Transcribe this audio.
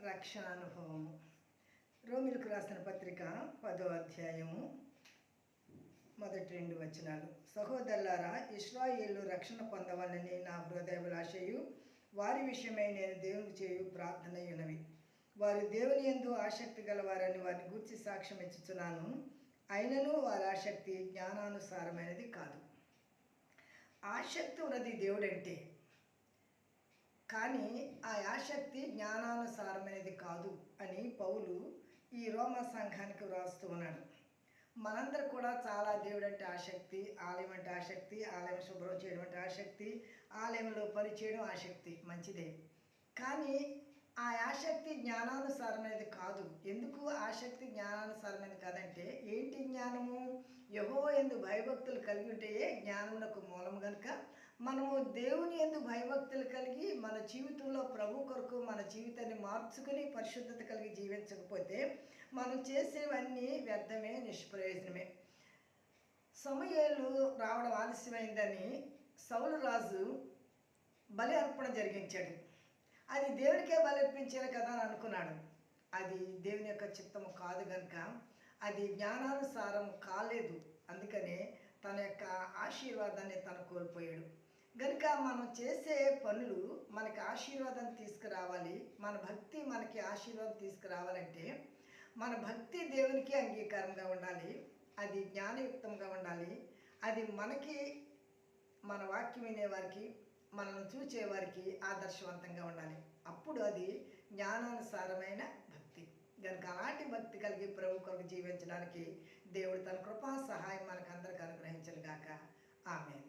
రక్షణ అనుభవము. రోమిలకు రాసిన పత్రిక 10వ అధ్యాయము మొదటి 2 వచనాలు. సహోదరులారా, ఇశ్రాయేలు రక్షణ పొందవాలని నా హృదయాభిలాషయు వారి విషయమై నేను దేవునికి చేయు ప్రార్థనయున్నవి. వారు దేవుని యందు ఆసక్తి గలవారని వారిని గూర్చి సాక్ష్యం ఇచ్చుచున్నాను. అయినను వారి ఆసక్తి జ్ఞానానుసారమైనది కాదు. ఆసక్తి ఉన్నది దేవుడంటే, కానీ ఆ ఆసక్తి జ్ఞానానుసారమైనది కాదు అని పౌలు ఈ రోమా సంఘానికి వ్రాస్తూ ఉన్నాడు. మనందరూ కూడా చాలా దేవుడు అంటే ఆసక్తి, ఆలయం అంటే ఆసక్తి, ఆలయం శుభ్రం చేయడం అంటే ఆసక్తి, ఆలయంలో పని చేయడం ఆసక్తి, మంచిదే. కానీ ఆ ఆసక్తి జ్ఞానానుసారమైనది కాదు. ఎందుకు ఆసక్తి జ్ఞానానుసారమైనది కాదంటే, ఏంటి జ్ఞానము? యెహోవా యందు భయభక్తులు కలిగి ఉంటే జ్ఞానమునకు మూలం కనుక మనము దేవుని యందు భయభక్తులు కలిగి మన జీవితంలో ప్రభు కొరకు మన జీవితాన్ని మార్చుకుని పరిశుద్ధత కలిగి జీవించకపోతే మనం చేసేవన్నీ వ్యర్థమే, నిష్ప్రయోజనమే. సమూయేలు రావడం ఆలస్యమైందని సౌలు రాజు బలి అర్పణ జరిగించాడు. అది దేవునికే బలర్పించాను కదా అని అనుకున్నాడు. అది దేవుని యొక్క చిత్తము కాదు కనుక అది జ్ఞానానుసారం కాలేదు. అందుకనే తన యొక్క ఆశీర్వాదాన్ని తను కోల్పోయాడు. కనుక మనం చేసే పనులు మనకి ఆశీర్వాదం తీసుకురావాలి, మన భక్తి మనకి ఆశీర్వాదం తీసుకురావాలంటే మన భక్తి దేవునికి అంగీకారంగా ఉండాలి, అది జ్ఞానయుక్తంగా ఉండాలి, అది మనకి, మన వాక్యం వినేవారికి, మనల్ని చూచేవారికి ఆదర్శవంతంగా ఉండాలి. అప్పుడు అది జ్ఞానానుసారమైన భక్తి. కనుక అలాంటి భక్తి కలిగి ప్రభు కొరకు జీవించడానికి దేవుడు తన కృపా సహాయం మనకు అందరికి అనుగ్రహించను గాక. ఆమేన్.